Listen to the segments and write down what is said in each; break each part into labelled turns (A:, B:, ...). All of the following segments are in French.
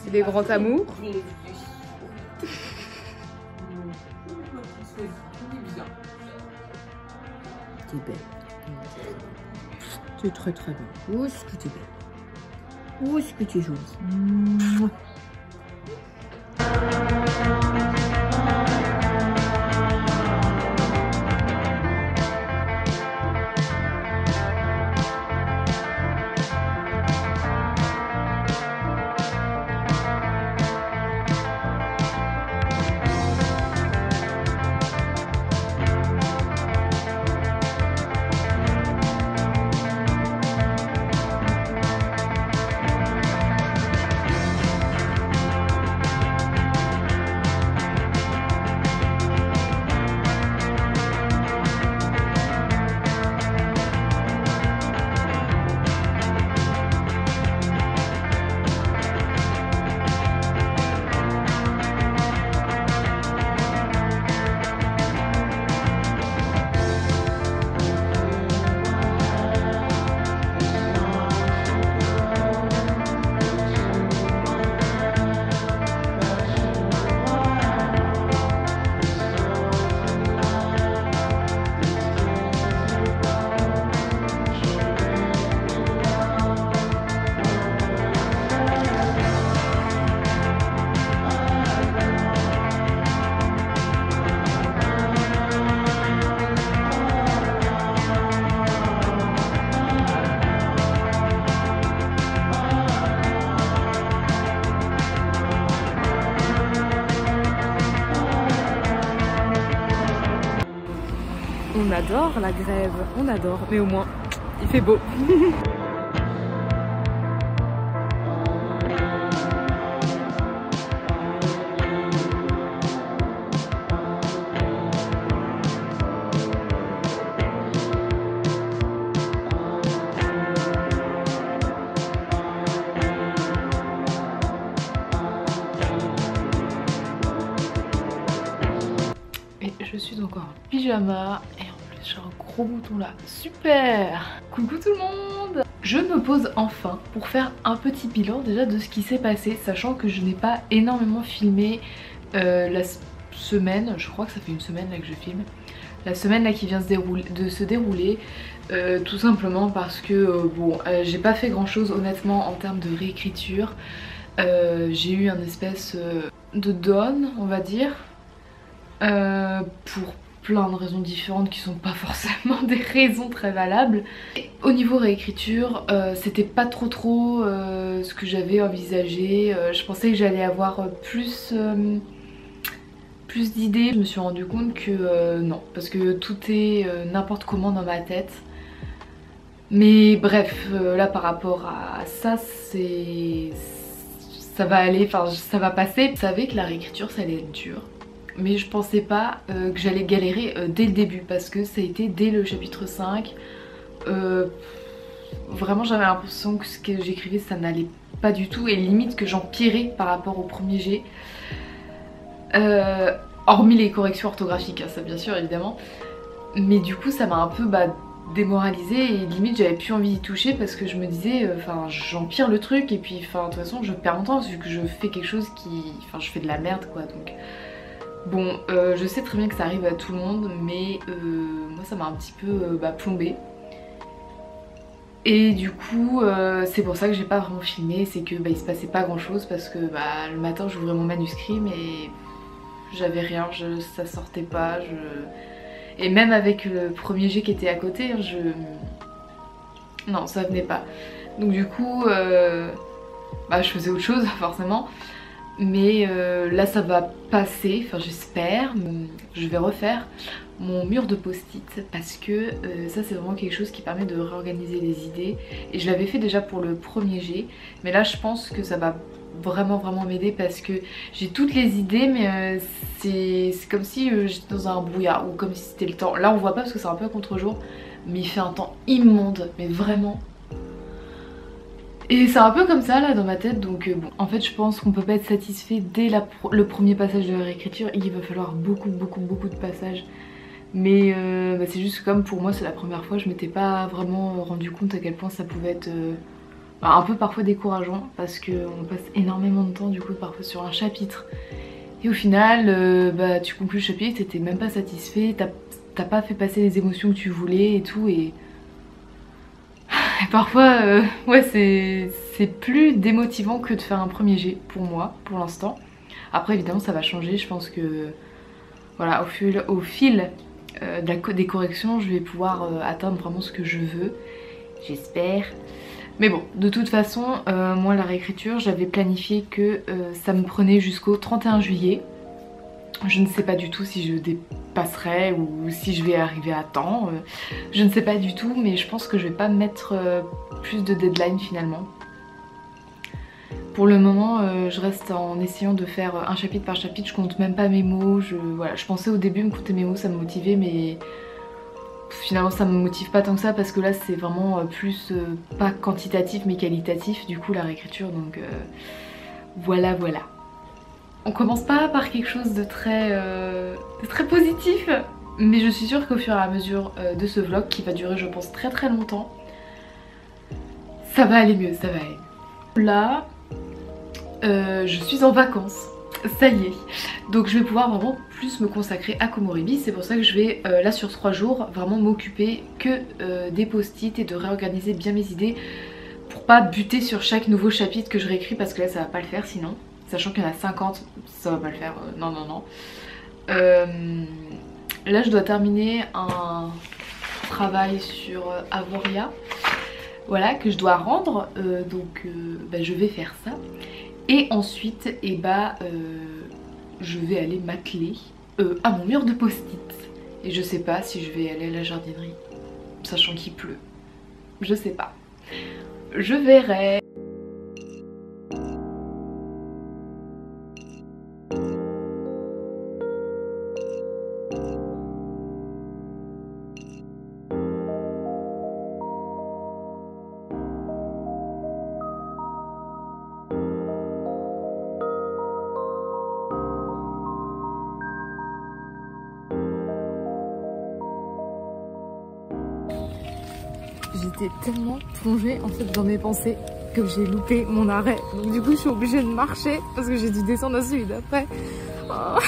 A: C'est des grands amours.
B: Tu es belle. Tu es très très belle. Où est-ce que tu es belle? Où est-ce que tu es jolie? Mouah.
A: On adore la grève, on adore, mais au moins, il fait beau. Et je suis encore en pyjama et en plus j'ai un gros bouton là, super! Coucou tout le monde! Je me pose enfin pour faire un petit bilan déjà de ce qui s'est passé, sachant que je n'ai pas énormément filmé la semaine, je crois que ça fait une semaine là que je filme, la semaine là qui vient de se dérouler, tout simplement parce que bon, j'ai pas fait grand chose honnêtement en termes de réécriture, j'ai eu un espèce de down on va dire. Pour plein de raisons différentes qui sont pas forcément des raisons très valables. Et au niveau réécriture, c'était pas trop ce que j'avais envisagé. Je pensais que j'allais avoir plus d'idées. Je me suis rendu compte que non, parce que tout est n'importe comment dans ma tête. Mais bref, là par rapport à ça, ça va aller, enfin ça va passer. Je savais que la réécriture ça allait être dur. Mais je pensais pas que j'allais galérer dès le début parce que ça a été dès le chapitre 5. Vraiment j'avais l'impression que ce que j'écrivais ça n'allait pas du tout et limite que j'empirais par rapport au premier jet. Hormis les corrections orthographiques, hein, ça bien sûr évidemment. Mais du coup ça m'a un peu démoralisée et limite j'avais plus envie d'y toucher parce que je me disais enfin j'empire le truc et puis de toute façon je perds mon temps vu que je fais quelque chose qui... Enfin je fais de la merde quoi donc... Bon, je sais très bien que ça arrive à tout le monde, mais moi ça m'a un petit peu plombée. Et du coup, c'est pour ça que j'ai pas vraiment filmé, c'est que il se passait pas grand chose parce que le matin j'ouvrais mon manuscrit mais j'avais rien, ça sortait pas. Et même avec le premier jet qui était à côté, non ça venait pas. Donc du coup, je faisais autre chose forcément. Mais là ça va passer, enfin j'espère. Je vais refaire mon mur de post-it parce que ça c'est vraiment quelque chose qui permet de réorganiser les idées. Et je l'avais fait déjà pour le premier jet, mais là je pense que ça va vraiment m'aider parce que j'ai toutes les idées mais c'est comme si j'étais dans un brouillard ou comme si c'était le temps. Là on voit pas parce que c'est un peu à contre-jour, mais il fait un temps immonde, mais vraiment. Et c'est un peu comme ça là dans ma tête donc bon, en fait je pense qu'on peut pas être satisfait dès le premier passage de la réécriture, il va falloir beaucoup de passages. Mais c'est juste comme pour moi c'est la première fois, je m'étais pas vraiment rendu compte à quel point ça pouvait être un peu parfois décourageant parce qu'on passe énormément de temps du coup parfois sur un chapitre et au final bah, tu conclus le chapitre et t'es même pas satisfait, t'as pas fait passer les émotions que tu voulais et tout et parfois ouais c'est plus démotivant que de faire un premier jet pour moi pour l'instant. Après évidemment ça va changer, je pense que voilà au fil des corrections je vais pouvoir atteindre vraiment ce que je veux, j'espère. Mais bon, de toute façon, moi la réécriture, j'avais planifié que ça me prenait jusqu'au 31 juillet. Je ne sais pas du tout si je dépasserai ou si je vais arriver à temps. Je ne sais pas du tout, mais je pense que je vais pas mettre plus de deadline finalement. Pour le moment, je reste en essayant de faire un chapitre par chapitre, je compte même pas mes mots. Voilà, je pensais au début me compter mes mots, ça me motivait, mais finalement ça me motive pas tant que ça parce que là c'est vraiment plus pas quantitatif mais qualitatif du coup la réécriture, donc voilà. On commence pas par quelque chose de très positif, mais je suis sûre qu'au fur et à mesure de ce vlog qui va durer je pense très longtemps, ça va aller mieux, ça va aller mieux. Là je suis en vacances. Ça y est, donc je vais pouvoir vraiment plus me consacrer à Komorebi. C'est pour ça que je vais là sur 3 jours vraiment m'occuper que des post-it et de réorganiser bien mes idées pour pas buter sur chaque nouveau chapitre que je réécris parce que là ça va pas le faire sinon. Sachant qu'il y en a 50, ça va pas le faire, non. Là je dois terminer un travail sur Avoria, voilà, que je dois rendre, donc bah, je vais faire ça. Et ensuite, je vais aller m'atteler à mon mur de post-it. Et je sais pas si je vais aller à la jardinerie, sachant qu'il pleut. Je sais pas. Je verrai. J'étais tellement plongée en fait dans mes pensées que j'ai loupé mon arrêt. Donc du coup je suis obligée de marcher parce que j'ai dû descendre à celui d'après. Oh.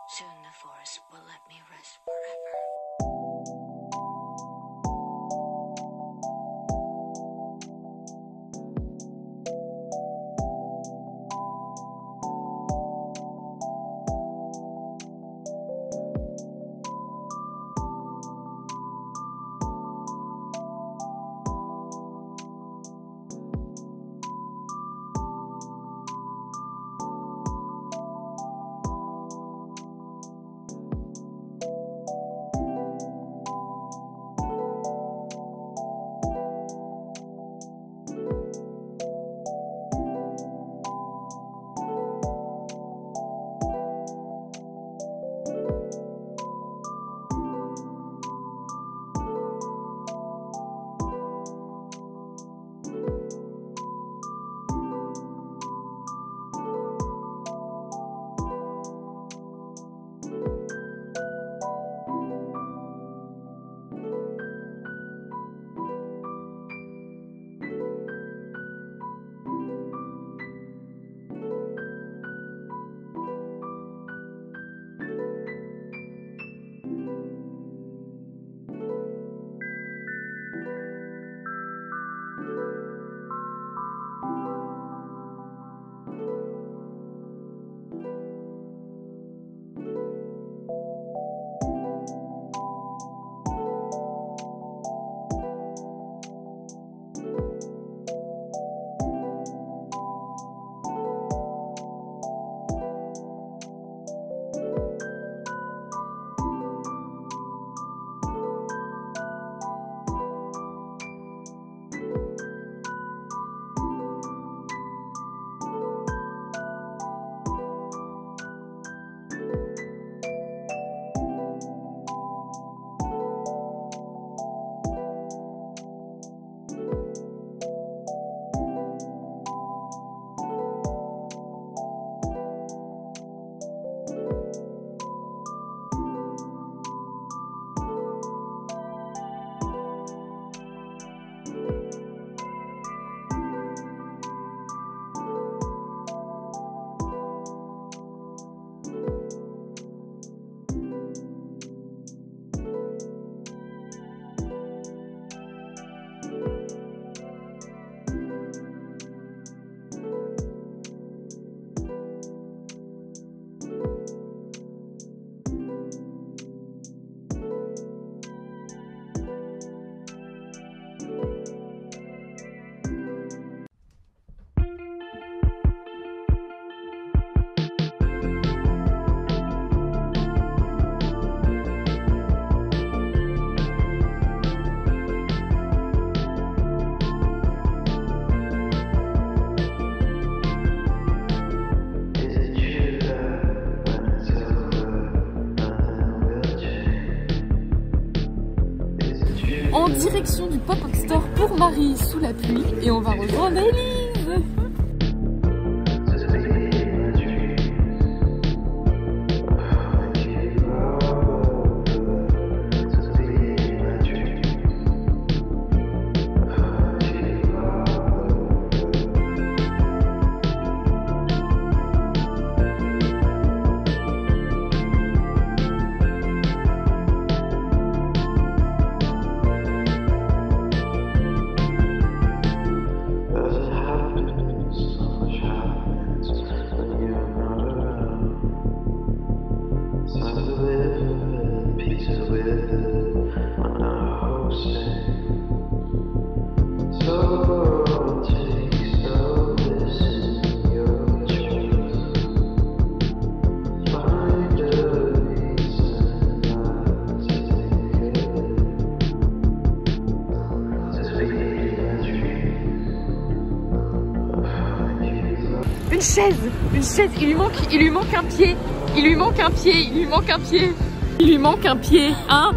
C: Soon the forest will let me rest forever.
D: direction du pop-up store pour Marie sous la pluie et on va rejoindre Élise. Une chaise, il lui manque un pied, il lui manque un pied, il lui manque un pied, il lui manque un pied, un.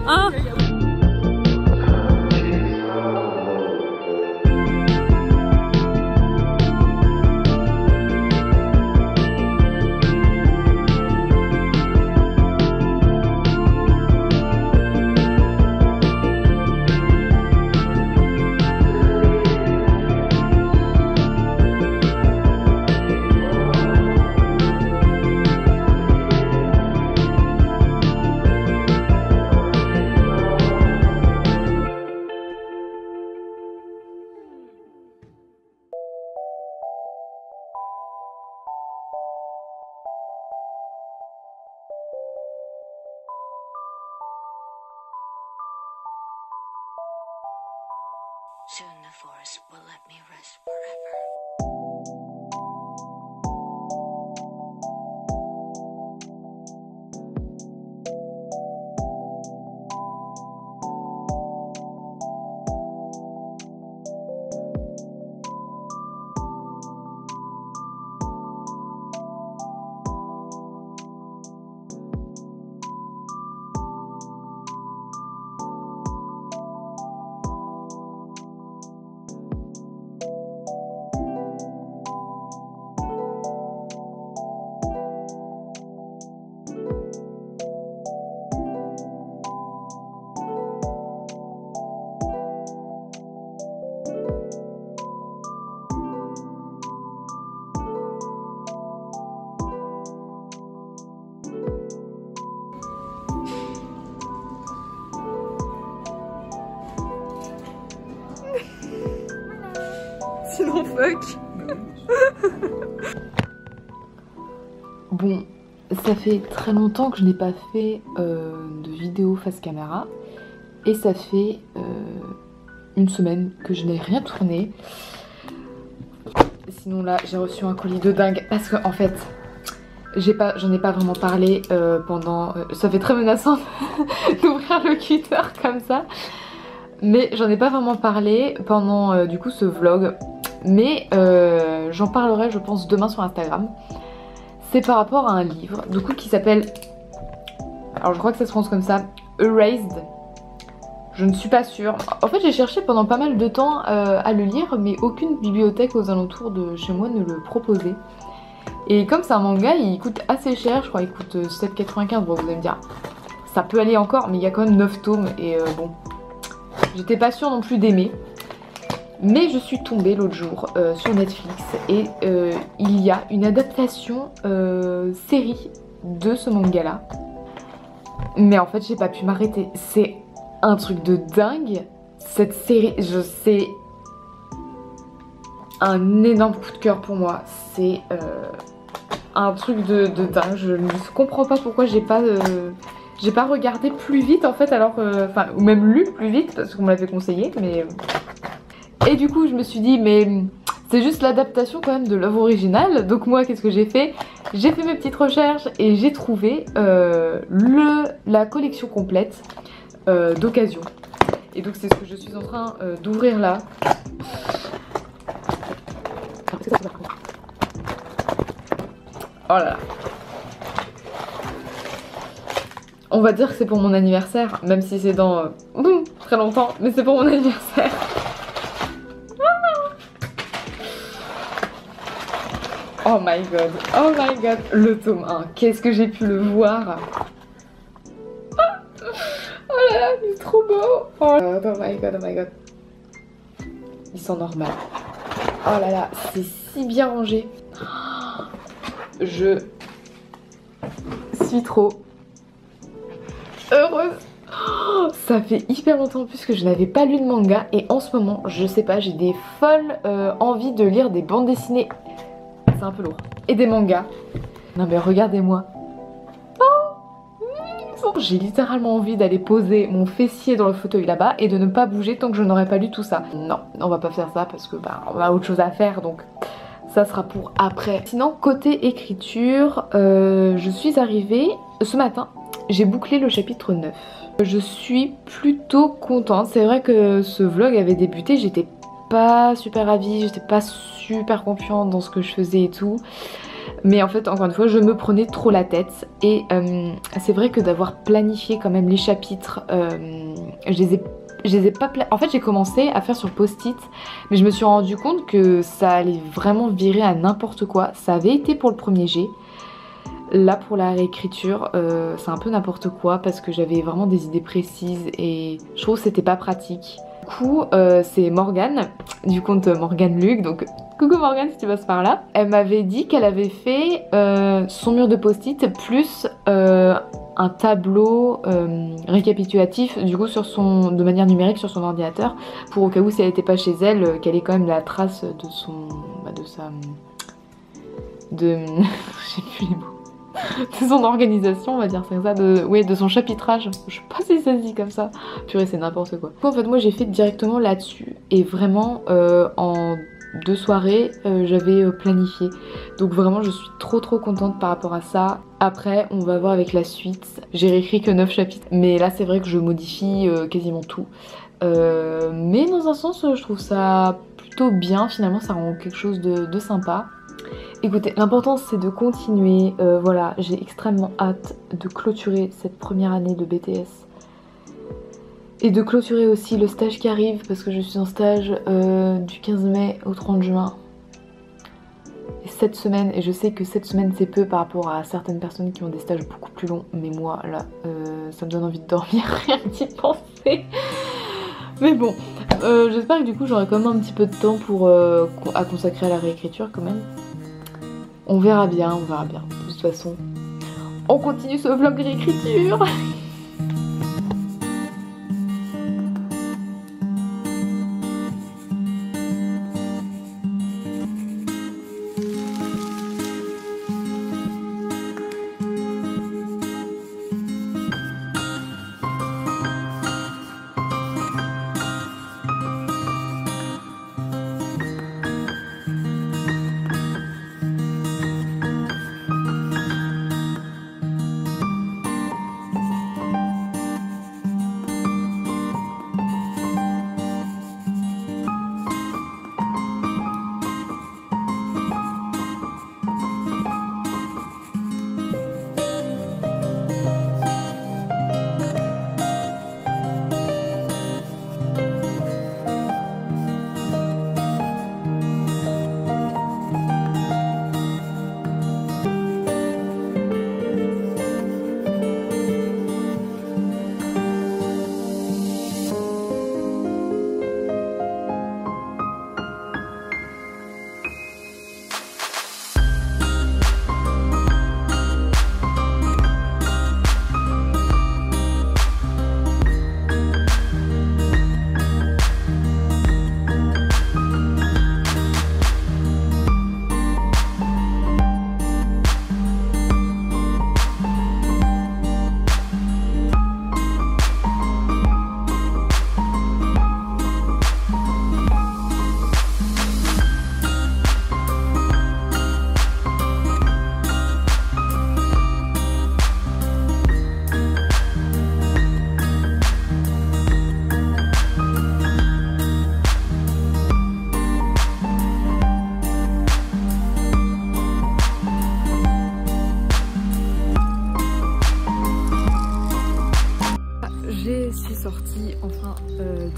C: Soon the forest will let me rest forever.
D: Sinon fuck.
A: Bon, ça fait très longtemps que je n'ai pas fait de vidéo face caméra et ça fait une semaine que je n'ai rien tourné. Sinon là j'ai reçu un colis de dingue parce que en fait j'en ai pas vraiment parlé pendant... ça fait très menaçant d'ouvrir le cutter comme ça, mais j'en ai pas vraiment parlé pendant du coup ce vlog, mais j'en parlerai je pense demain sur Instagram. C'est par rapport à un livre du coup qui s'appelle, alors je crois que ça se prononce comme ça, Erased. Je ne suis pas sûre. En fait j'ai cherché pendant pas mal de temps à le lire, mais aucune bibliothèque aux alentours de chez moi ne le proposait. Et comme c'est un manga, il coûte assez cher, je crois qu'il coûte 7,95. Bon, vous allez me dire, ça peut aller encore, mais il y a quand même 9 tomes et bon, j'étais pas sûre non plus d'aimer. Mais je suis tombée l'autre jour sur Netflix et il y a une adaptation série de ce manga là. Mais en fait j'ai pas pu m'arrêter, c'est un truc de dingue. Cette série, je sais, un énorme coup de cœur pour moi. C'est un truc de dingue. Je ne comprends pas pourquoi j'ai pas regardé plus vite en fait, alors enfin ou même lu plus vite parce qu'on me l'avait conseillé, mais et du coup je me suis dit mais c'est juste l'adaptation quand même de l'œuvre originale. Donc moi qu'est-ce que j'ai fait? J'ai fait mes petites recherches et j'ai trouvé la collection complète d'occasion. Et donc c'est ce que je suis en train d'ouvrir là. Oh là là. On va dire que c'est pour mon anniversaire, même si c'est dans très longtemps, mais c'est pour mon anniversaire. Oh my god, le tome 1, qu'est-ce que j'ai pu le voir. Oh là là, il est trop beau. Oh my god. Ils sont normaux. Oh là là, c'est si bien rangé. Je suis trop heureuse. Oh, ça fait hyper longtemps en plus que je n'avais pas lu de manga et en ce moment, je sais pas, j'ai des folles envies de lire des bandes dessinées. C'est un peu lourd. Et des mangas. Non mais regardez-moi. Oh, j'ai littéralement envie d'aller poser mon fessier dans le fauteuil là-bas et de ne pas bouger tant que je n'aurai pas lu tout ça. Non, on va pas faire ça parce que bah, on a autre chose à faire donc ça sera pour après. Sinon côté écriture, je suis arrivée ce matin. J'ai bouclé le chapitre 9. Je suis plutôt contente. C'est vrai que ce vlog avait débuté, j'étais pas super ravie, j'étais pas super confiante dans ce que je faisais et tout. Mais en fait, encore une fois, je me prenais trop la tête. Et c'est vrai que d'avoir planifié quand même les chapitres, je les ai pas... En fait, j'ai commencé à faire sur post-it, mais je me suis rendu compte que ça allait vraiment virer à n'importe quoi. Ça avait été pour le premier jet. Là, pour la réécriture, c'est un peu n'importe quoi parce que j'avais vraiment des idées précises et je trouve que c'était pas pratique. Du coup, c'est Morgane, du compte Morgane Luc, donc coucou Morgane si tu passes par là. Elle m'avait dit qu'elle avait fait son mur de post-it plus un tableau récapitulatif du coup de manière numérique sur son ordinateur pour au cas où si elle n'était pas chez elle, qu'elle ait quand même la trace de son... je sais plus les mots. De son organisation, on va dire c'est ça, de son chapitrage. Je sais pas si ça se dit comme ça. Purée, c'est n'importe quoi. En fait, moi j'ai fait directement là-dessus et vraiment en 2 soirées, j'avais planifié. Donc vraiment, je suis trop contente par rapport à ça. Après, on va voir avec la suite. J'ai réécrit que 9 chapitres, mais là c'est vrai que je modifie quasiment tout. Mais dans un sens, je trouve ça plutôt bien. Finalement, ça rend quelque chose de sympa. Écoutez, l'important c'est de continuer, voilà, j'ai extrêmement hâte de clôturer cette première année de BTS et de clôturer aussi le stage qui arrive parce que je suis en stage du 15 mai au 30 juin et 7 semaines et je sais que 7 semaines c'est peu par rapport à certaines personnes qui ont des stages beaucoup plus longs mais moi là ça me donne envie de dormir rien que d'y penser. Mais bon, j'espère que du coup j'aurai quand même un petit peu de temps pour à consacrer à la réécriture quand même. On verra bien, on verra bien. De toute façon, on continue ce vlog réécriture.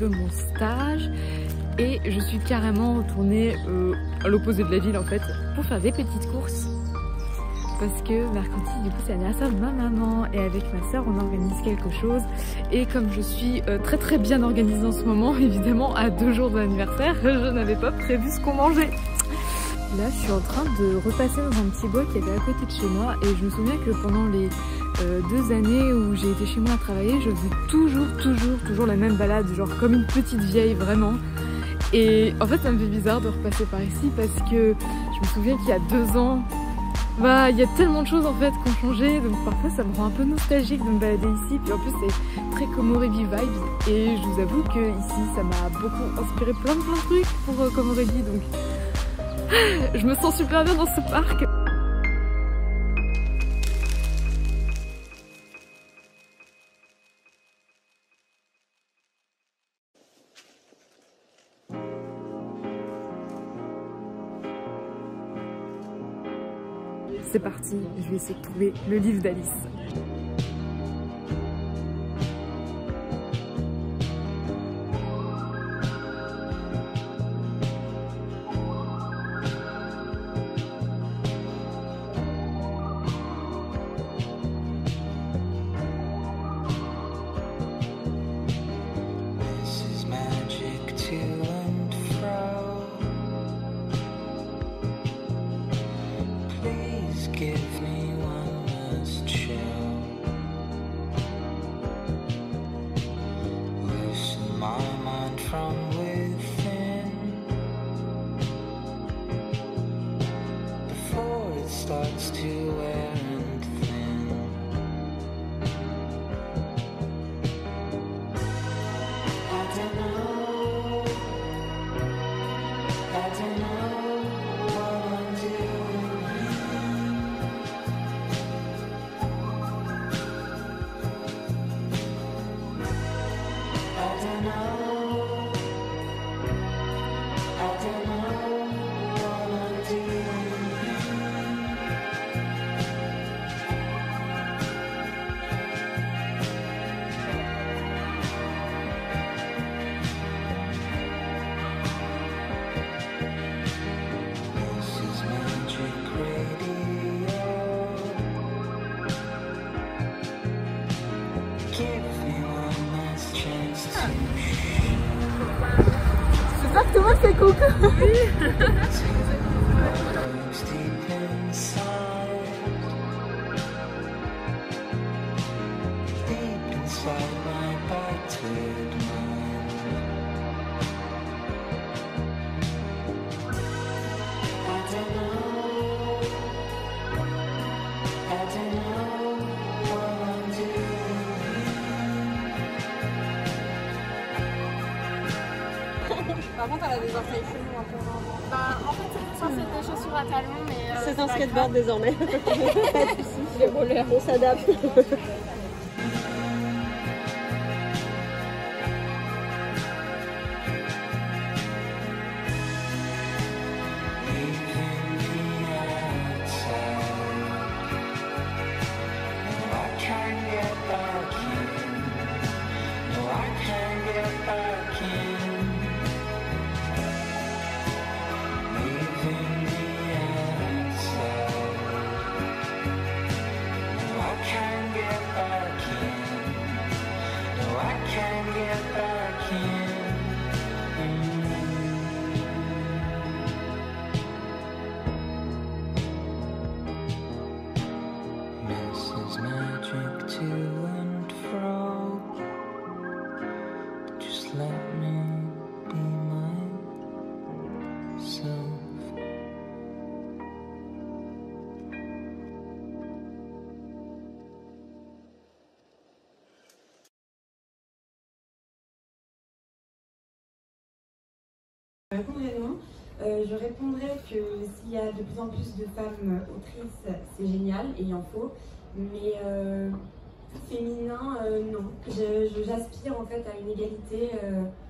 D: de mon stage et je suis carrément retournée à l'opposé de la ville en fait pour faire des petites courses. Parce que mercredi, du coup, c'est l'anniversaire de ma maman et avec ma soeur, on organise quelque chose. Et comme je suis très bien organisée en ce moment, évidemment, à 2 jours de l'anniversaire, je n'avais pas prévu ce qu'on mangeait. Là, je suis en train de repasser dans un petit bois qui était à côté de chez moi et je me souviens que pendant les 2 années où j'ai été chez moi à travailler, je faisais toujours la même balade, genre comme une petite vieille, vraiment. Et en fait, ça me fait bizarre de repasser par ici parce que je me souviens qu'il y a 2 ans, bah, il y a tellement de choses en fait qui ont changé, donc parfois ça me rend un peu nostalgique de me balader ici. Puis en plus c'est très Komorrebi vibes et je vous avoue que ici ça m'a beaucoup inspiré plein de trucs pour Komorrebi, donc je me sens super bien dans ce parc. C'est parti, je vais essayer de trouver le livre d'Alice.
E: Starts to wear and thin. I don't know what I'm doing. I don't know what I'm doing.
D: J'espère que tout le monde fait coucou.
F: Par contre, elle a des orteils chelous un peu. Bah, en fait, c'est censé être des chaussures à talons, mais.
G: C'est un skateboard désormais. Pas de soucis. Les rollers, on s'adapte.
H: Je répondrai non. Je répondrai que s'il y a de plus en plus de femmes autrices, c'est génial et il en faut. Mais féminin, non. J'aspire en fait à une égalité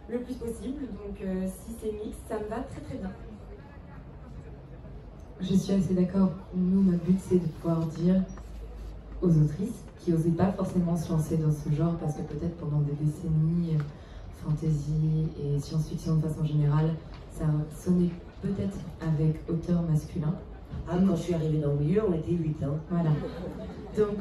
H: le plus possible. Donc si c'est mixte, ça me va très bien.
I: Je suis assez d'accord. Nous, notre but, c'est de pouvoir dire aux autrices qui n'osaient pas forcément se lancer dans ce genre parce que peut-être pendant des décennies, fantasy et science-fiction de façon générale, ça sonnait peut-être avec auteur masculin.
J: Ah, quand je suis arrivée dans le milieu, on était 8 ans.
I: Voilà. Donc,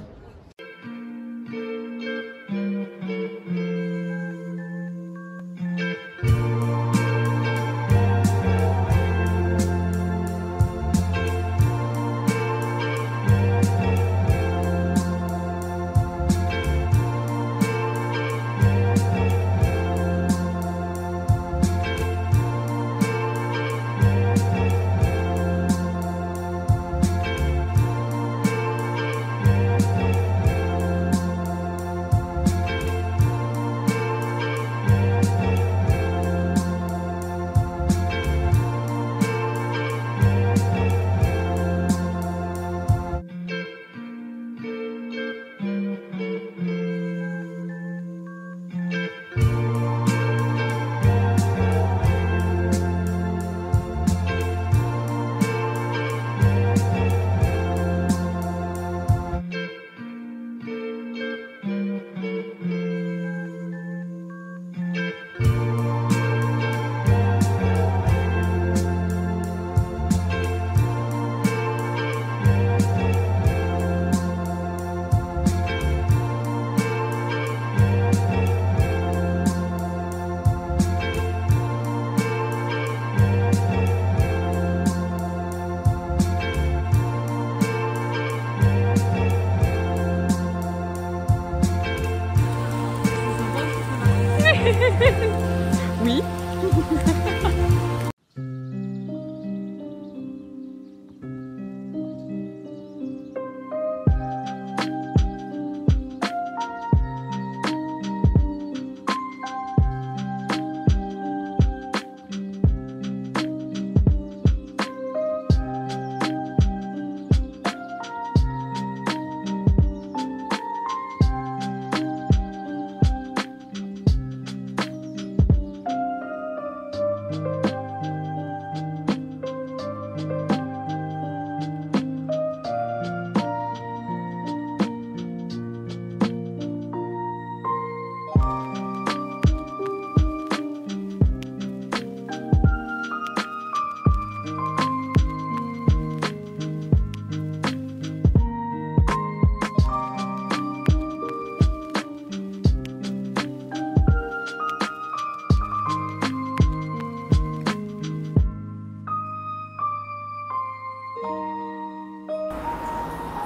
D: Oui.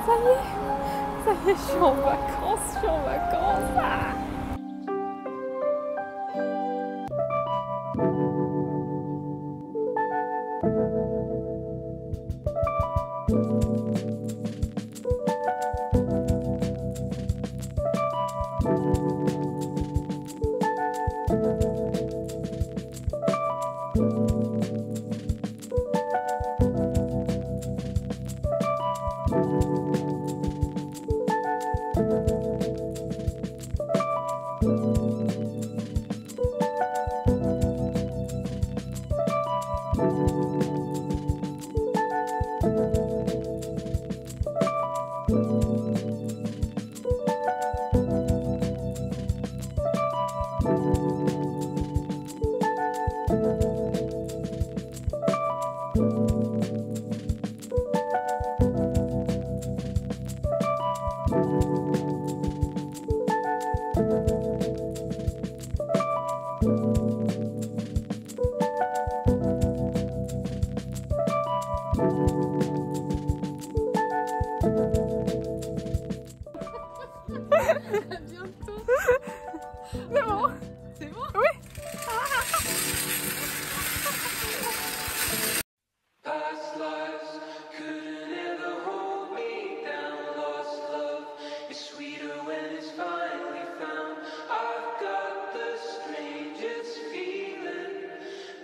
D: Ça y est, je suis en vacances, Ah.
E: Past lives couldn't ever hold me down. Lost love is sweeter when it's finally found. I've got the strangest feeling.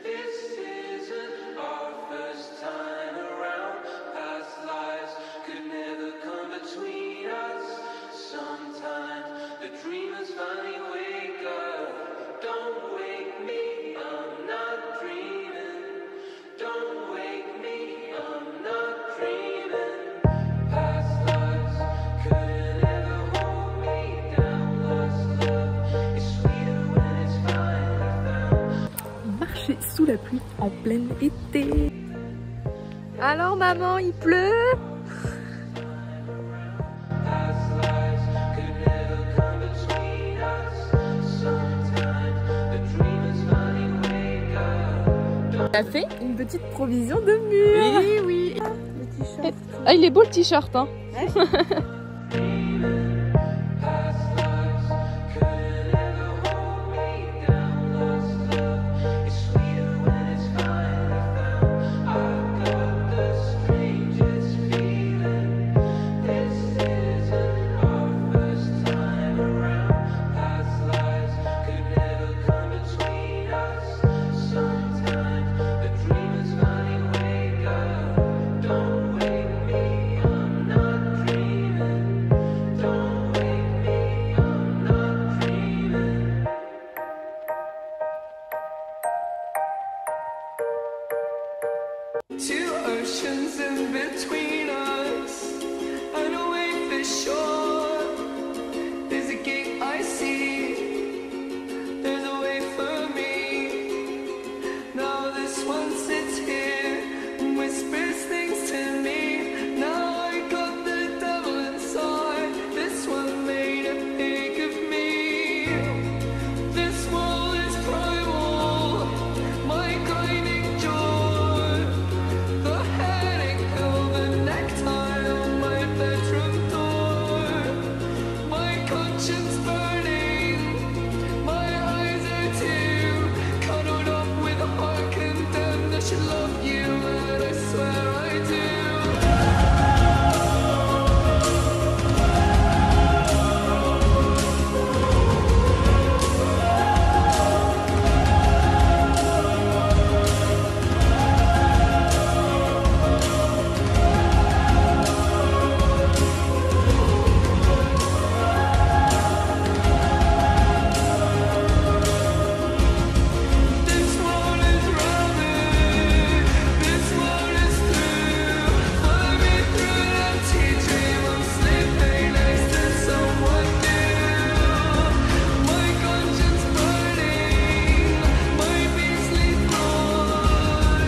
E: This isn't our first time around.
D: sous la pluie en plein été. Alors maman, il pleut? On a fait une petite provision de mur.
F: Oui, oui.
D: Le t-shirt. Ah, il est beau le t-shirt, hein.
E: Two oceans in between us, and away for shore. There's a gate I see, there's a way for me. Now this one sits here and whispers things to me. Now I got the devil inside. This one made a pig of me. This wall is primal, my grinding jaw. The headache of the necktie on my bedroom door. My conscience burning, my eyes are too cuddled up with a heart condemned. I should love you, and I swear I do. This world is rubbish, this world is through. Fly me through an empty dream. I'm sleeping next to someone new. My conscience burning, my beastly thought.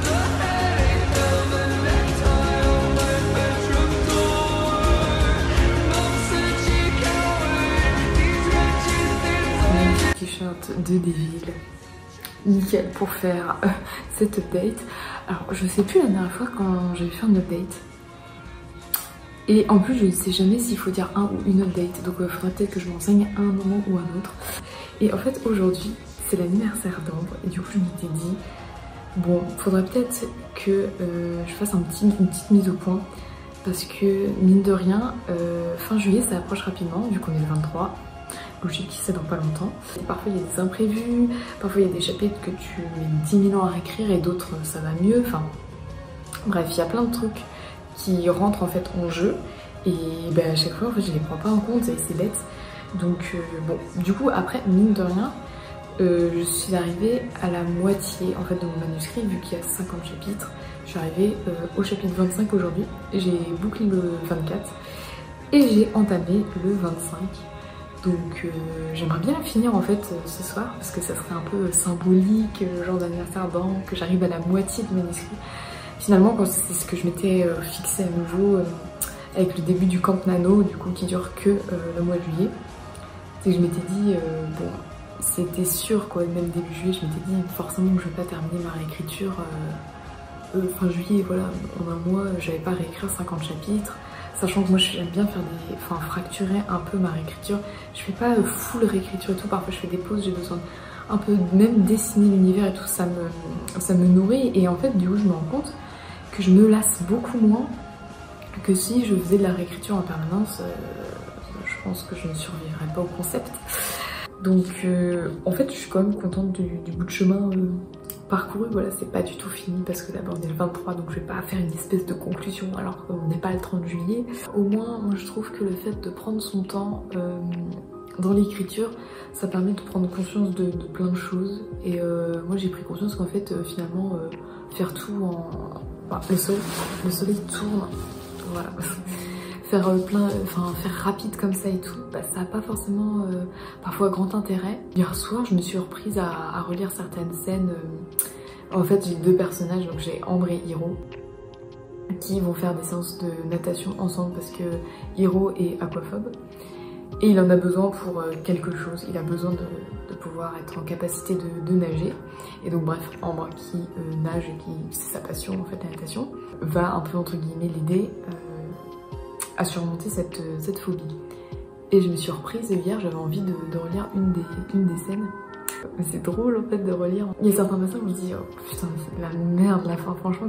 E: The headache of the necktie on my bedroom door. Non-such coward, these wretched things I
A: T-shirt de Devil, nickel pour faire cette update. Alors je sais plus la dernière fois quand j'avais fait un update, et en plus je ne sais jamais s'il faut dire un ou une update, donc il faudrait peut-être que je m'enseigne à un moment ou à un autre. Et en fait aujourd'hui c'est l'anniversaire d'Ambre, et du coup je m'étais dit bon, faudrait peut-être que je fasse une petite mise au point, parce que mine de rien fin juillet ça approche rapidement, vu qu'on est le 23. Logique, c'est dans pas longtemps. Parfois il y a des imprévus, parfois il y a des chapitres que tu mets 10 000 ans à réécrire et d'autres ça va mieux. Enfin bref, il y a plein de trucs qui rentrent en fait en jeu, et ben, à chaque fois en fait je les prends pas en compte et c'est bête. Donc bon, du coup après mine de rien je suis arrivée à la moitié en fait de mon manuscrit, vu qu'il y a 50 chapitres. Je suis arrivée au chapitre 25 aujourd'hui, j'ai bouclé le 24 et j'ai entamé le 25. Donc j'aimerais bien finir en fait ce soir, parce que ça serait un peu symbolique, genre d'anniversaire d'Ambre, que j'arrive à la moitié du manuscrit. Finalement quand c'est ce que je m'étais fixé à nouveau avec le début du Camp Nano, du coup qui dure que le mois de juillet, c'est que je m'étais dit bon, c'était sûr quoi, même début juillet je m'étais dit forcément que je vais pas terminer ma réécriture fin juillet, voilà, en un mois j'avais pas réécrire 50 chapitres. Sachant que moi j'aime bien faire des... enfin fracturer un peu ma réécriture. Je fais pas full réécriture et tout, parfois je fais des pauses, j'ai besoin un peu même dessiner l'univers et tout, ça me nourrit. Et en fait du coup je me rends compte que je me lasse beaucoup moins que si je faisais de la réécriture en permanence. Je pense que je ne survivrais pas au concept. Donc en fait je suis quand même contente du bout de chemin parcouru. Voilà, c'est pas du tout fini parce que d'abord on est le 23, donc je vais pas faire une espèce de conclusion alors qu'on n'est pas le 30 juillet. Au moins moi je trouve que le fait de prendre son temps dans l'écriture, ça permet de prendre conscience de plein de choses. Et moi j'ai pris conscience qu'en fait finalement faire tout en... Enfin, le soleil tourne, voilà. Faire faire rapide comme ça et tout, bah, ça n'a pas forcément parfois grand intérêt. Hier soir je me suis reprise à relire certaines scènes
K: En fait j'ai deux personnages, donc j'ai Ambre et Hiro, qui vont faire des séances de natation ensemble parce que Hiro est aquaphobe et il en a besoin pour quelque chose, il a besoin de pouvoir être en capacité de nager. Et donc bref, Ambre qui nage et qui c'est sa passion en fait la natation, va un peu entre guillemets l'aider à surmonter cette phobie. Et je me suis reprise hier, j'avais envie de relire une des scènes. Mais c'est drôle en fait de relire. Il y a certains passages où je me dis oh putain c'est de la merde la fin, franchement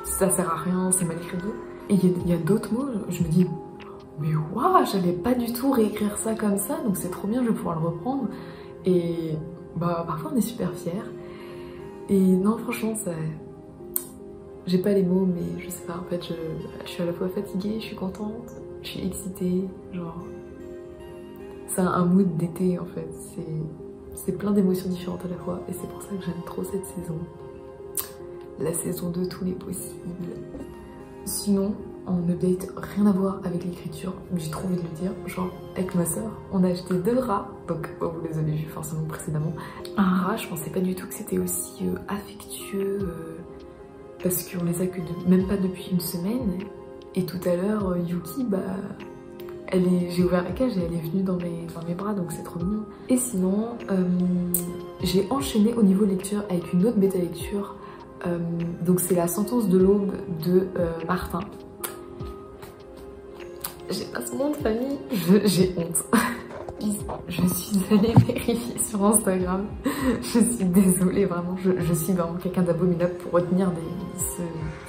K: ça sert à rien, c'est mal écrit. Et il y a d'autres mots, je me dis mais waouh, j'allais pas du tout réécrire ça comme ça, donc c'est trop bien, je vais pouvoir le reprendre. Et bah parfois on est super fiers. Et non franchement ça... J'ai pas les mots mais je sais pas, en fait je suis à la fois fatiguée, je suis contente, je suis excitée, genre... C'est un mood d'été en fait, c'est plein d'émotions différentes à la fois et c'est pour ça que j'aime trop cette saison. La saison de tous les possibles. Sinon, en update, rien à voir avec l'écriture, mais j'ai trop envie de le dire, genre avec ma soeur, on a acheté 2 rats, donc oh, vous les avez vus forcément précédemment. Un rat, je pensais pas du tout que c'était aussi affectueux, parce qu'on les a que même pas depuis une semaine, et tout à l'heure, Yuki, bah... j'ai ouvert la cage et elle est venue dans mes bras, donc c'est trop mignon. Et sinon, j'ai enchaîné au niveau lecture avec une autre bêta lecture. Donc c'est La Sentence de l'aube de Martin. J'ai pas son nom de famille, j'ai honte. Je suis allée vérifier sur Instagram. Je suis désolée vraiment, je suis vraiment quelqu'un d'abominable pour retenir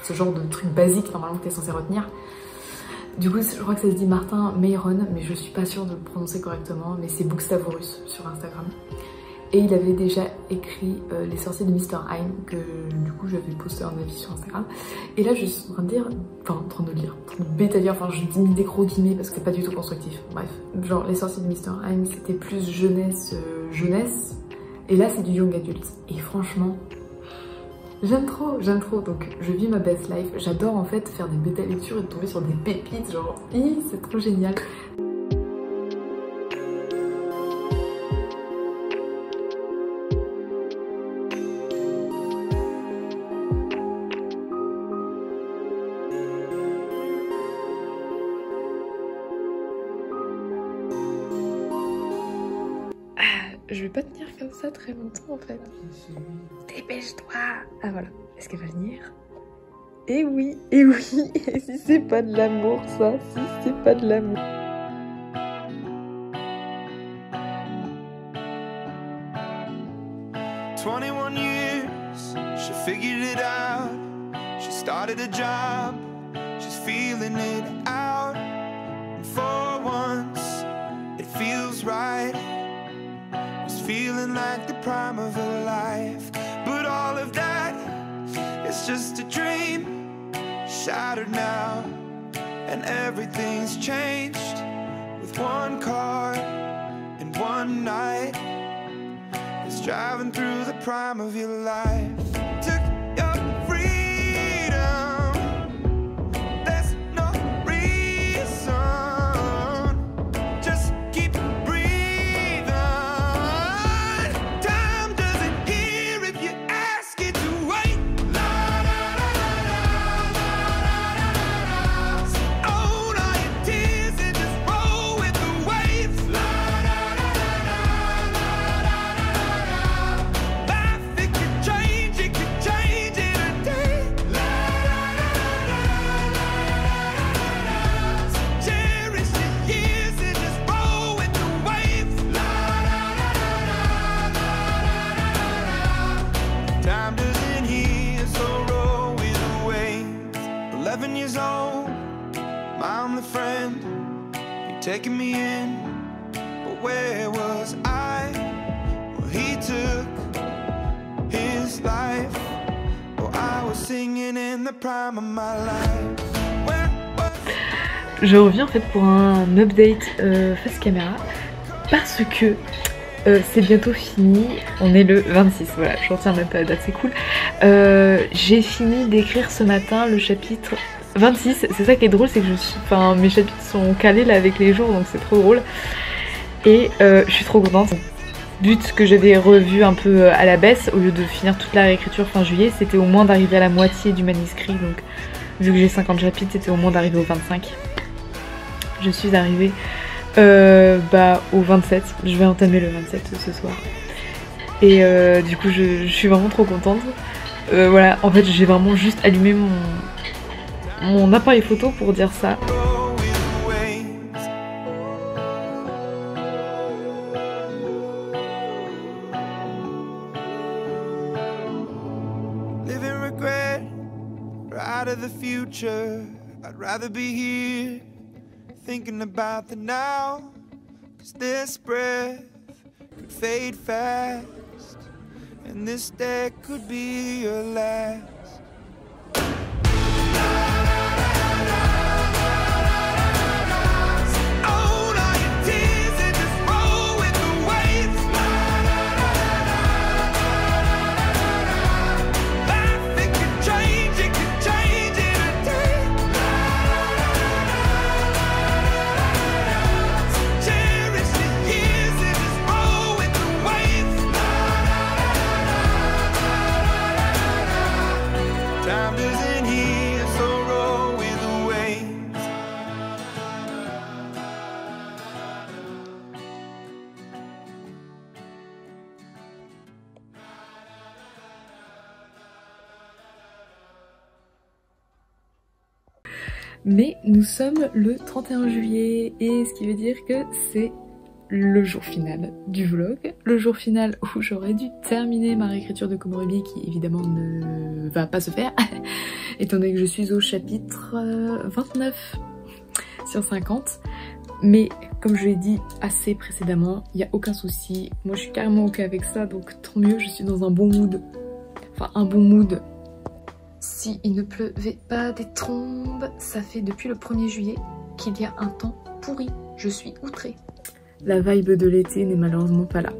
K: ce genre de trucs basiques normalement que t'es censé retenir. Du coup, je crois que ça se dit Martin Meyron, mais je suis pas sûre de le prononcer correctement, mais c'est Bookstavorus sur Instagram. Et il avait déjà écrit Les sorciers de Mr. Hyde, que du coup j'avais posté un avis sur Instagram. Et là je suis en train de lire, enfin en train de bêta-lire, enfin je dis des gros guillemets parce que c'est pas du tout constructif. Bref, genre Les sorciers de Mr. Hyde c'était plus jeunesse, et là c'est du young adult. Et franchement, j'aime trop, donc je vis ma best life. J'adore en fait faire des bêta lectures et de tomber sur des pépites, genre c'est trop génial. Je vais pas tenir comme ça très longtemps en fait. Dépêche-toi. Ah voilà, est-ce qu'elle va venir? Eh oui, et si c'est pas de l'amour ça, si c'est pas de l'amour.
E: She figured it out. She started a job. She's feeling it out. And for once, it feels right. Feeling like the prime of her life, but all of that is just a dream, shattered now, and everything's changed with one car and one night. It's driving through the prime of your life. Took your freedom, there's no reason. Just keep taking me in, but where was I? Well, he took his life. Oh, I was singing in the prime of my life.
A: Je reviens en fait pour un update face caméra parce que c'est bientôt fini, on est le 26, voilà, je retiens même pas la date, c'est cool. J'ai fini d'écrire ce matin le chapitre 26, c'est ça qui est drôle, c'est que mes chapitres sont calés là avec les jours, donc c'est trop drôle. Et je suis trop contente. but que j'avais revu un peu à la baisse, au lieu de finir toute la réécriture fin juillet, c'était au moins d'arriver à la moitié du manuscrit. Donc vu que j'ai 50 chapitres, c'était au moins d'arriver au 25. Je suis arrivée au 27, je vais entamer le 27 ce soir. Et du coup je suis vraiment trop contente. Voilà, en fait j'ai vraiment juste allumé mon appareil photo pour dire ça.
E: I'd rather be here thinking about the now, 'cause this breath could fade fast and this day could be your last.
K: Mais nous sommes le 31 juillet et ce qui veut dire que c'est le jour final du vlog. Le jour final où j'aurais dû terminer ma réécriture de Komorebi qui évidemment ne va pas se faire étant donné que je suis au chapitre 29 sur 50. Mais comme je l'ai dit assez précédemment, il n'y a aucun souci. Moi je suis carrément ok avec ça, donc tant mieux, je suis dans un bon mood. Enfin un bon mood. Si il ne pleuvait pas des trombes, ça fait depuis le 1er juillet qu'il y a un temps pourri. Je suis outrée. La vibe de l'été n'est malheureusement pas là.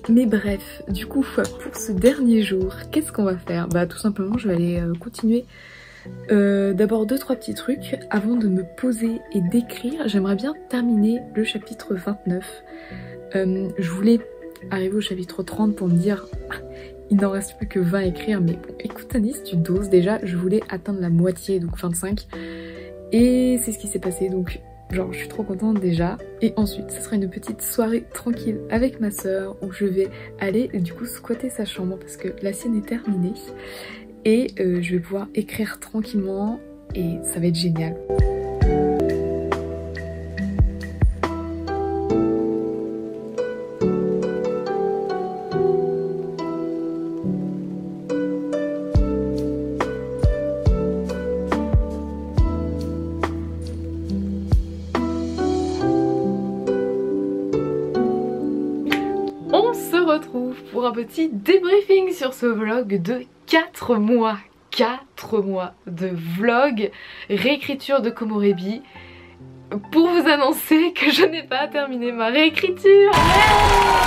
K: Mais bref, du coup, pour ce dernier jour, qu'est-ce qu'on va faire? Bah tout simplement, je vais aller continuer d'abord 2-3 petits trucs avant de me poser et d'écrire. J'aimerais bien terminer le chapitre 29. Je voulais arriver au chapitre 30 pour me dire... Il n'en reste plus que 20 à écrire, mais bon, écoute Anis, tu doses déjà, je voulais atteindre la moitié, donc 25. Et c'est ce qui s'est passé, donc genre je suis trop contente déjà. Et ensuite, ce sera une petite soirée tranquille avec ma soeur, où je vais aller du coup squatter sa chambre, parce que la sienne est terminée. Et je vais pouvoir écrire tranquillement, et ça va être génial. Pour un petit débriefing sur ce vlog de 4 mois. 4 mois de vlog, réécriture de Komorebi, pour vous annoncer que je n'ai pas terminé ma réécriture.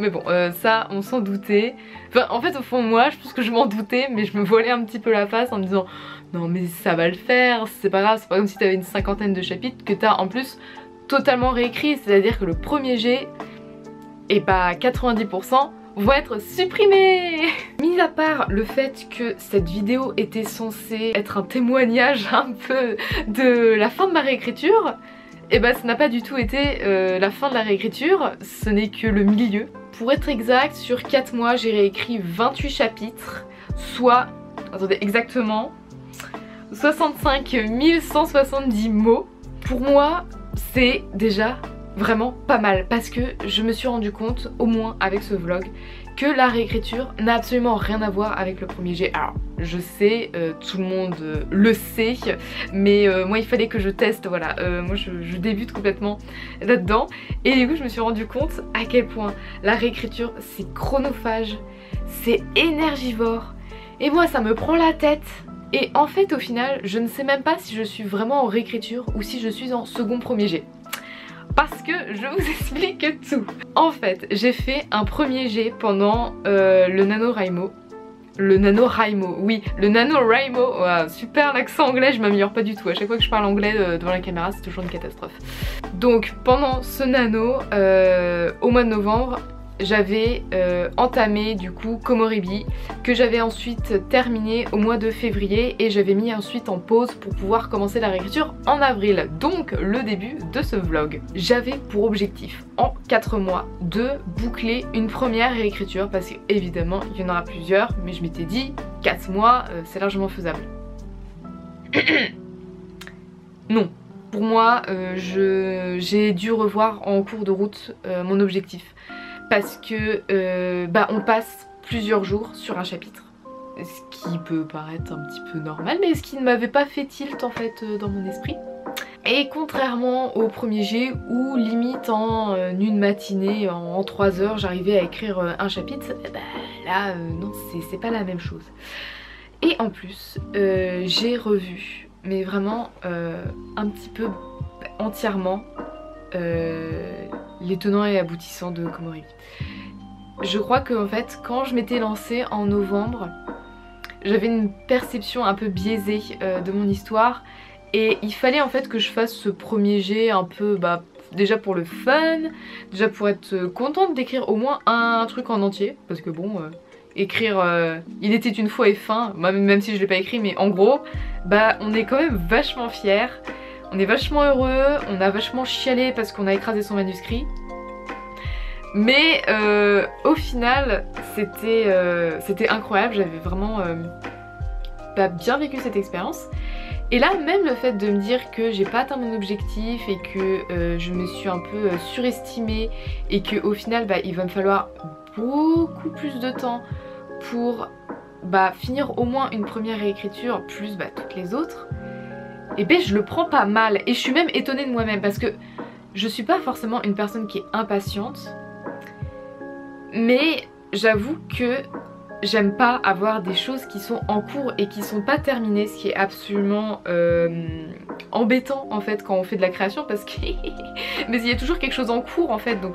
K: Mais bon, ça on s'en doutait. Enfin, en fait au fond de moi je pense que je m'en doutais, mais je me voilais un petit peu la face en me disant non mais ça va le faire, c'est pas grave, c'est pas comme si t'avais une 50aine de chapitres que t'as en plus totalement réécrit, c'est à dire que le premier jet, et bah 90% vont être supprimés. Mis à part le fait que cette vidéo était censée être un témoignage un peu de la fin de ma réécriture, et bah ça n'a pas du tout été la fin de la réécriture, ce n'est que le milieu. Pour être exact, sur 4 mois j'ai réécrit 28 chapitres, soit, attendez exactement, 65 170 mots. Pour moi c'est déjà vraiment pas mal, parce que je me suis rendu compte, au moins avec ce vlog, que la réécriture n'a absolument rien à voir avec le premier jet. Alors je sais, tout le monde le sait, mais moi il fallait que je teste, voilà, moi je débute complètement là-dedans, et du coup je me suis rendu compte à quel point la réécriture c'est chronophage, c'est énergivore, et moi ça me prend la tête. Et en fait au final je ne sais même pas si je suis vraiment en réécriture ou si je suis en second premier jet. Parce que je vous explique tout. En fait, j'ai fait un premier jet pendant le NaNoWriMo. Le NaNoWriMo, oui, le NaNoWriMo. Wow, super l'accent anglais, je m'améliore pas du tout. À chaque fois que je parle anglais devant la caméra, c'est toujours une catastrophe. Donc pendant ce nano, au mois de novembre,
A: j'avais entamé du coup Komorebi, que j'avais ensuite terminé au mois de février et j'avais mis ensuite en pause pour pouvoir commencer la réécriture en avril, donc le début de ce vlog. J'avais pour objectif en 4 mois de boucler une première réécriture parce qu'évidemment il y en aura plusieurs, mais je m'étais dit 4 mois c'est largement faisable. Non. Pour moi, j'ai dû revoir en cours de route mon objectif parce que on passe plusieurs jours sur un chapitre, ce qui peut paraître un petit peu normal mais ce qui ne m'avait pas fait tilt en fait dans mon esprit. Et contrairement au premier jet où limite en une matinée, en 3 heures j'arrivais à écrire un chapitre, là non c'est pas la même chose. Et en plus j'ai revu mais vraiment un petit peu entièrement les tenants et aboutissants de Komorebi. Je crois que en fait quand je m'étais lancée en novembre, j'avais une perception un peu biaisée de mon histoire et il fallait en fait que je fasse ce premier jet un peu déjà pour le fun, déjà pour être contente d'écrire au moins un truc en entier parce que bon écrire Il était une fois et fin, même si je l'ai pas écrit, mais en gros on est quand même vachement fiers, on est vachement heureux, on a vachement chialé parce qu'on a écrasé son manuscrit, mais au final c'était incroyable, j'avais vraiment bien vécu cette expérience. Et là même le fait de me dire que j'ai pas atteint mon objectif et que je me suis un peu surestimée et que au final il va me falloir beaucoup plus de temps pour finir au moins une première réécriture plus toutes les autres, et je le prends pas mal et je suis même étonnée de moi-même parce que je suis pas forcément une personne qui est impatiente, mais j'avoue que j'aime pas avoir des choses qui sont en cours et qui sont pas terminées, ce qui est absolument embêtant en fait quand on fait de la création parce que mais il y a toujours quelque chose en cours en fait, donc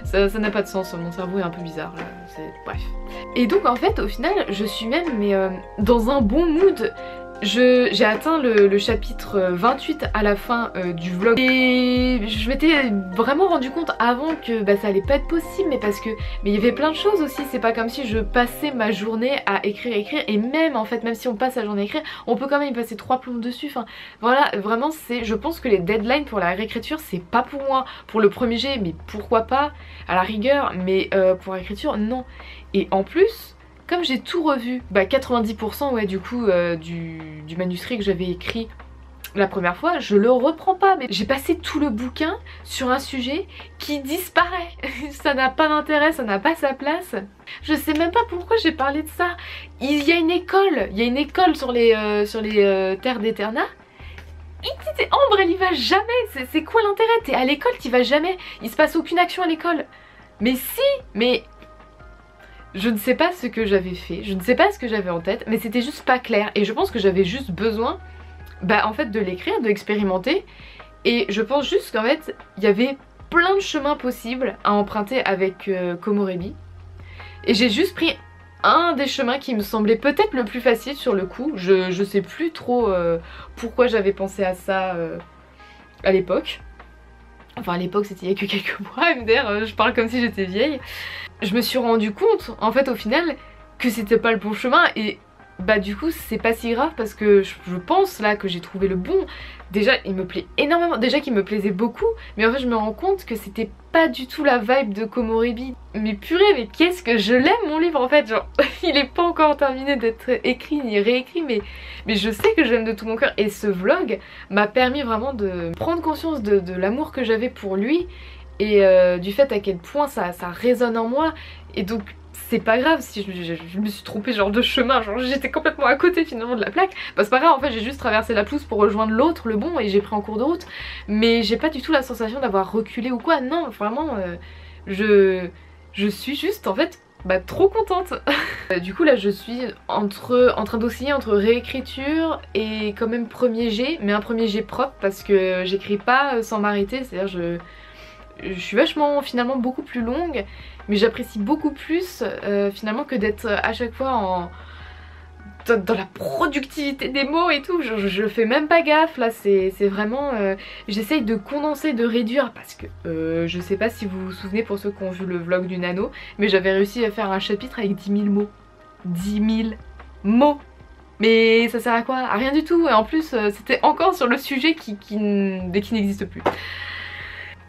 A: ça n'a pas de sens, mon cerveau est un peu bizarre là, bref. Et donc en fait au final je suis même dans un bon mood. J'ai atteint le chapitre 28 à la fin du vlog et je m'étais vraiment rendu compte avant que ça allait pas être possible, mais il y avait plein de choses aussi, c'est pas comme si je passais ma journée à écrire et même en fait même si on passe la journée à écrire on peut quand même y passer 3 plombes dessus, enfin voilà vraiment je pense que les deadlines pour la réécriture c'est pas pour moi, pour le premier jet mais pourquoi pas à la rigueur, mais pour l'écriture non. Et en plus comme j'ai tout revu, 90% ouais du coup du manuscrit que j'avais écrit la première fois, je le reprends pas, mais j'ai passé tout le bouquin sur un sujet qui disparaît. Ça n'a pas d'intérêt, ça n'a pas sa place. Je sais même pas pourquoi j'ai parlé de ça. Il y a une école sur les terres d'Eterna. Ambre elle y va jamais, c'est quoi l'intérêt? T'es à l'école, t'y vas jamais, il se passe aucune action à l'école. Mais si, mais... Je ne sais pas ce que j'avais fait, je ne sais pas ce que j'avais en tête, mais c'était juste pas clair et je pense que j'avais juste besoin en fait de l'écrire, de l'expérimenter, et je pense juste qu'en fait il y avait plein de chemins possibles à emprunter avec Komorebi et j'ai juste pris un des chemins qui me semblait peut-être le plus facile sur le coup. Je sais plus trop pourquoi j'avais pensé à ça à l'époque. Enfin à l'époque c'était il y a que quelques mois, MDR, je parle comme si j'étais vieille. Je me suis rendu compte en fait au final que c'était pas le bon chemin et du coup c'est pas si grave parce que je pense là que j'ai trouvé le bon. Déjà il me plaît énormément, déjà qu'il me plaisait beaucoup, mais en fait je me rends compte que c'était pas du tout la vibe de Komorebi. Mais purée, mais qu'est-ce que je l'aime mon livre en fait, genre il est pas encore terminé d'être écrit ni réécrit, mais je sais que je l'aime de tout mon cœur et ce vlog m'a permis vraiment de prendre conscience de l'amour que j'avais pour lui et du fait à quel point ça résonne en moi. Et donc c'est pas grave si je me suis trompée genre de chemin, genre j'étais complètement à côté finalement de la plaque, c'est pas grave en fait, j'ai juste traversé la pelouse pour rejoindre l'autre, le bon, et j'ai pris en cours de route, mais j'ai pas du tout la sensation d'avoir reculé ou quoi, non vraiment je suis juste en fait trop contente. Du coup là je suis en train d'osciller entre réécriture et quand même premier jet, mais un premier jet propre parce que j'écris pas sans m'arrêter, c'est-à-dire je suis vachement finalement beaucoup plus longue, mais j'apprécie beaucoup plus finalement que d'être à chaque fois dans la productivité des mots et tout, je fais même pas gaffe là, c'est vraiment j'essaye de condenser, de réduire parce que je sais pas si vous vous souvenez pour ceux qui ont vu le vlog du Nano, mais j'avais réussi à faire un chapitre avec 10 000 mots. 10 000 mots, mais ça sert à quoi? À rien du tout, et en plus c'était encore sur le sujet qui n'existe plus.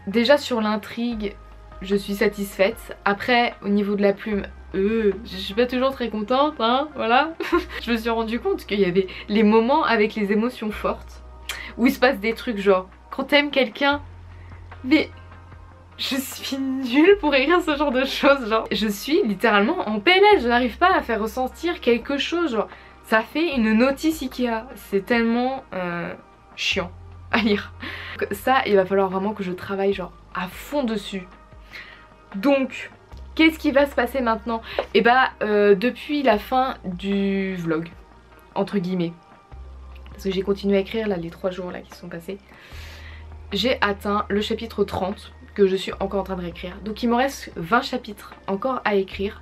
A: Déjà sur l'intrigue, je suis satisfaite. Après au niveau de la plume, je suis pas toujours très contente, hein, voilà. Je me suis rendu compte qu'il y avait les moments avec les émotions fortes, où il se passe des trucs genre, quand t'aimes quelqu'un, mais je suis nulle pour écrire ce genre de choses, genre. Je suis littéralement en PLS, je n'arrive pas à faire ressentir quelque chose, genre. Ça fait une notice Ikea, c'est tellement chiant à lire. Donc ça, il va falloir vraiment que je travaille genre à fond dessus. Donc... qu'est-ce qui va se passer maintenant? Et bah depuis la fin du vlog, entre guillemets, parce que j'ai continué à écrire là les 3 jours là qui sont passés, j'ai atteint le chapitre 30 que je suis encore en train de réécrire. Donc il me reste 20 chapitres encore à écrire.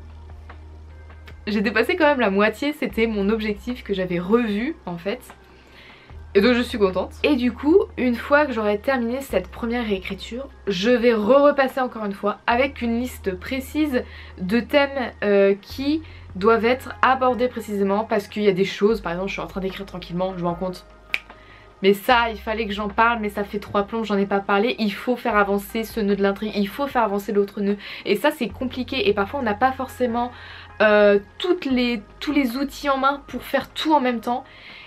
A: J'ai dépassé quand même la moitié, c'était mon objectif que j'avais revu en fait. Et donc je suis contente. Et du coup, une fois que j'aurai terminé cette première réécriture, je vais repasser encore une fois avec une liste précise de thèmes qui doivent être abordés précisément, parce qu'il y a des choses, par exemple je suis en train d'écrire tranquillement, je me rends compte, mais ça il fallait que j'en parle, mais ça fait 3 plombs, j'en ai pas parlé, il faut faire avancer ce nœud de l'intrigue, il faut faire avancer l'autre nœud, et ça c'est compliqué, et parfois on n'a pas forcément tous les outils en main pour faire tout en même temps.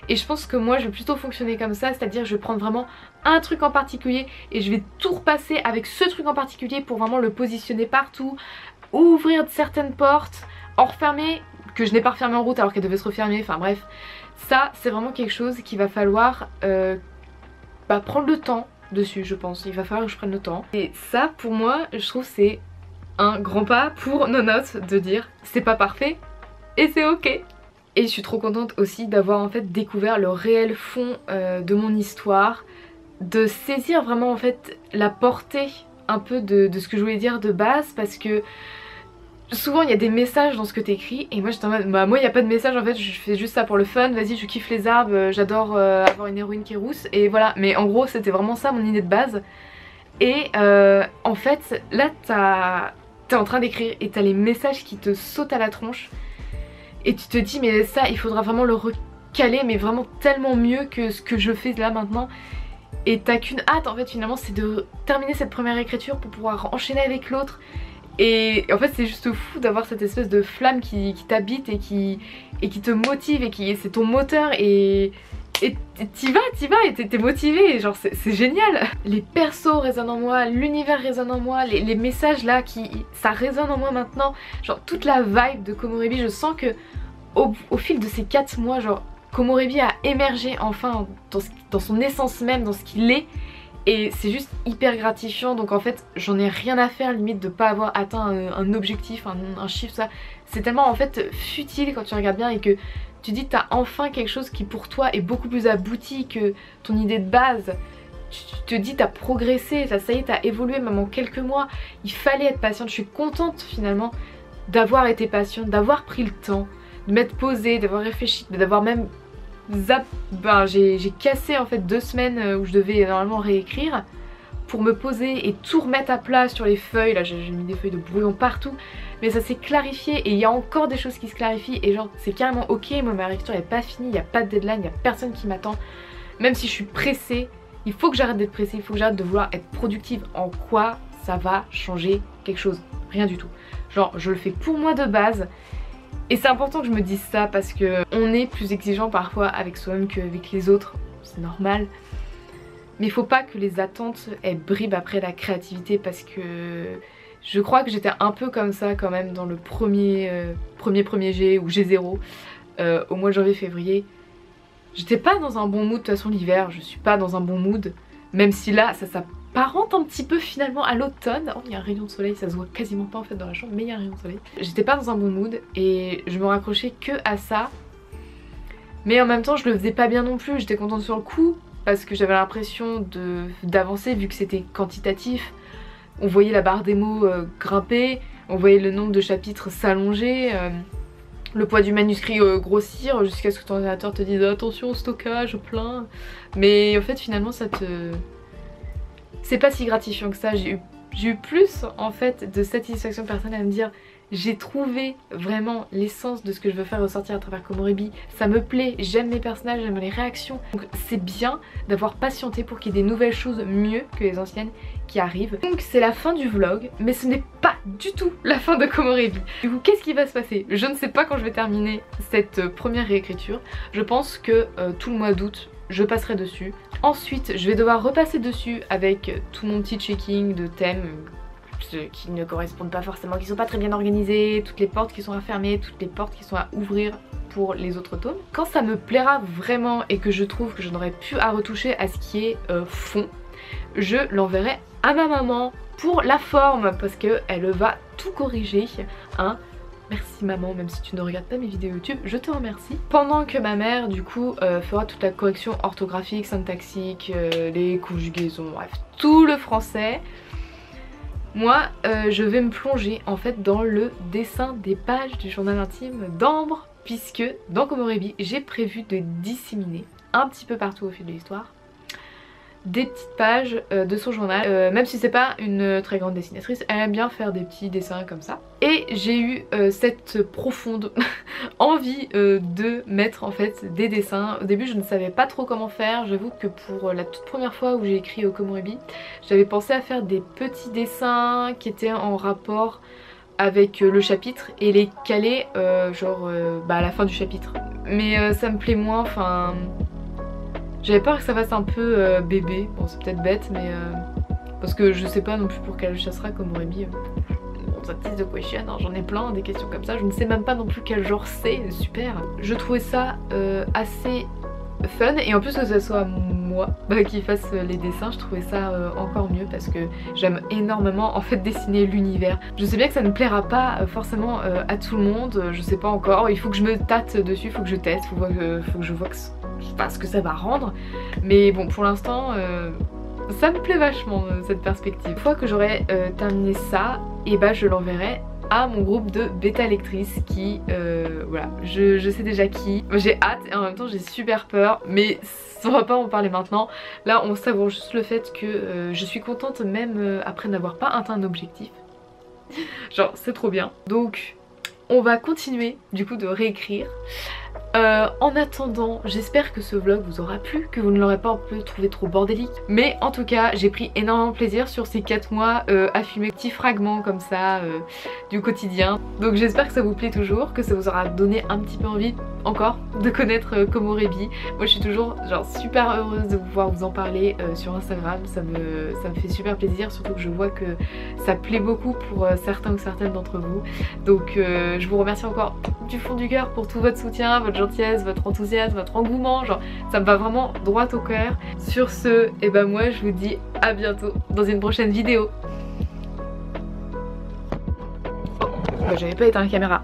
A: Et je pense que moi je vais plutôt fonctionner comme ça, c'est-à-dire je vais prendre vraiment un truc en particulier et je vais tout repasser avec ce truc en particulier pour vraiment le positionner partout, ouvrir certaines portes, en refermer, que je n'ai pas refermé en route alors qu'elle devait se refermer, enfin bref. Ça c'est vraiment quelque chose qu'il va falloir prendre le temps dessus, je pense, il va falloir que je prenne le temps. Et ça pour moi je trouve c'est un grand pas pour nos notes de dire c'est pas parfait et c'est ok. Et je suis trop contente aussi d'avoir en fait découvert le réel fond de mon histoire, de saisir vraiment en fait la portée un peu de ce que je voulais dire de base, parce que souvent il y a des messages dans ce que t'écris et moi j'étais en mode bah moi il n'y a pas de message en fait, je fais juste ça pour le fun, vas-y je kiffe les arbres, j'adore avoir une héroïne qui est rousse et voilà, mais en gros c'était vraiment ça mon idée de base. Et en fait là t'es en train d'écrire et t'as les messages qui te sautent à la tronche. Et tu te dis mais ça il faudra vraiment le recaler, mais vraiment tellement mieux que ce que je fais là maintenant. Et t'as qu'une hâte en fait finalement, c'est de terminer cette première écriture pour pouvoir enchaîner avec l'autre. Et en fait c'est juste fou d'avoir cette espèce de flamme qui t'habite et qui te motive, et qui c'est ton moteur, et t'y vas et t'es motivé, genre c'est génial. Les persos résonnent en moi, l'univers résonne en moi, les messages là ça résonne en moi maintenant. Genre toute la vibe de Komorebi, je sens que au fil de ces 4 mois, genre Komorebi a émergé enfin dans son essence même, dans ce qu'il est. Et c'est juste hyper gratifiant, donc en fait j'en ai rien à faire limite de pas avoir atteint un objectif, un chiffre, ça. C'est tellement en fait futile quand tu regardes bien et que tu dis que t'as enfin quelque chose qui pour toi est beaucoup plus abouti que ton idée de base. Tu te dis t'as progressé, ça y est, t'as évolué même en quelques mois. Il fallait être patiente, je suis contente finalement d'avoir été patiente, d'avoir pris le temps, de m'être posée, d'avoir réfléchi, d'avoir même j'ai cassé en fait 2 semaines où je devais normalement réécrire pour me poser et tout remettre à plat sur les feuilles. Là j'ai mis des feuilles de brouillon partout, mais ça s'est clarifié et il y a encore des choses qui se clarifient et genre c'est carrément ok. Moi ma réécriture n'est pas finie, il n'y a pas de deadline, il n'y a personne qui m'attend. Même si je suis pressée, il faut que j'arrête d'être pressée, il faut que j'arrête de vouloir être productive. En quoi ça va changer quelque chose? Rien du tout. Genre je le fais pour moi de base. Et c'est important que je me dise ça parce que on est plus exigeant parfois avec soi-même qu'avec les autres, c'est normal. Mais il faut pas que les attentes elles bribent après la créativité, parce que je crois que j'étais un peu comme ça quand même dans le premier G ou G0 au mois de janvier-février. J'étais pas dans un bon mood, de toute façon l'hiver je suis pas dans un bon mood, même si là ça s'apparente un petit peu finalement à l'automne. Oh, il y a un rayon de soleil, ça se voit quasiment pas en fait dans la chambre, mais il y a un rayon de soleil. J'étais pas dans un bon mood et je me raccrochais que à ça, mais en même temps je le faisais pas bien non plus. J'étais contente sur le coup parce que j'avais l'impression d'avancer vu que c'était quantitatif. On voyait la barre des mots grimper, on voyait le nombre de chapitres s'allonger. le poids du manuscrit grossir jusqu'à ce que ton ordinateur te dise attention stockage plein. Mais en fait finalement ça te... c'est pas si gratifiant que ça. J'ai eu plus en fait de satisfaction personnelle à me dire j'ai trouvé vraiment l'essence de ce que je veux faire ressortir à travers Komorebi. Ça me plaît, j'aime mes personnages, j'aime les réactions. Donc c'est bien d'avoir patienté pour qu'il y ait des nouvelles choses mieux que les anciennes qui arrivent. Donc c'est la fin du vlog, mais ce n'est pas du tout la fin de Komorebi. Du coup qu'est-ce qui va se passer? Je ne sais pas quand je vais terminer cette première réécriture. Je pense que tout le mois d'août je passerai dessus. Ensuite je vais devoir repasser dessus avec tout mon petit checking de thèmes qui ne correspondent pas forcément, qui sont pas très bien organisés, toutes les portes qui sont à fermer, toutes les portes qui sont à ouvrir pour les autres tomes. Quand ça me plaira vraiment et que je trouve que je n'aurai plus à retoucher à ce qui est fond, je l'enverrai à ma maman pour la forme parce qu'elle va tout corriger, hein. Merci maman, même si tu ne regardes pas mes vidéos YouTube, je te remercie. Pendant que ma mère du coup fera toute la correction orthographique, syntaxique, les conjugaisons, bref, tout le français. Moi je vais me plonger en fait dans le dessin des pages du journal intime d'Ambre, puisque dans Komorebi j'ai prévu de disséminer un petit peu partout au fil de l'histoire des petites pages de son journal. Même si c'est pas une très grande dessinatrice, elle aime bien faire des petits dessins comme ça. Et j'ai eu cette profonde envie de mettre en fait des dessins. Au début je ne savais pas trop comment faire. J'avoue que pour la toute première fois où j'ai écrit au Komorebi, j'avais pensé à faire des petits dessins qui étaient en rapport avec le chapitre et les caler genre à la fin du chapitre. Mais ça me plaît moins, enfin... J'avais peur que ça fasse un peu bébé, bon c'est peut-être bête mais parce que je sais pas non plus pour quel genre sera Komorebi. Bon ça tease de question, hein, j'en ai plein des questions comme ça, je ne sais même pas non plus quel genre c'est, super. Je trouvais ça assez fun et en plus que ce soit moi qui fasse les dessins, je trouvais ça encore mieux parce que j'aime énormément en fait dessiner l'univers. Je sais bien que ça ne plaira pas forcément à tout le monde, je sais pas encore, il faut que je me tâte dessus, il faut que je teste, faut que je vois ce que ça va rendre, mais bon pour l'instant ça me plaît vachement cette perspective. Une fois que j'aurai terminé ça, et bah je l'enverrai à mon groupe de bêta lectrices qui voilà, je sais déjà qui. J'ai hâte et en même temps j'ai super peur, mais on va pas en parler maintenant. Là on savoure juste le fait que je suis contente même après n'avoir pas atteint un objectif. Genre c'est trop bien. Donc on va continuer du coup de réécrire. En attendant, j'espère que ce vlog vous aura plu, que vous ne l'aurez pas un peu trouvé trop bordélique. Mais en tout cas, j'ai pris énormément plaisir sur ces 4 mois à filmer des petits fragments comme ça du quotidien. Donc j'espère que ça vous plaît toujours, que ça vous aura donné un petit peu envie encore de connaître Komorebi. Moi je suis toujours genre super heureuse de pouvoir vous en parler sur Instagram, ça me fait super plaisir, surtout que je vois que ça plaît beaucoup pour certains ou certaines d'entre vous. Donc je vous remercie encore du fond du cœur pour tout votre soutien, votre gentillesse, votre enthousiasme, votre engouement, genre ça me va vraiment droit au cœur. Sur ce, et ben moi je vous dis à bientôt dans une prochaine vidéo. Oh, j'avais pas éteint la caméra.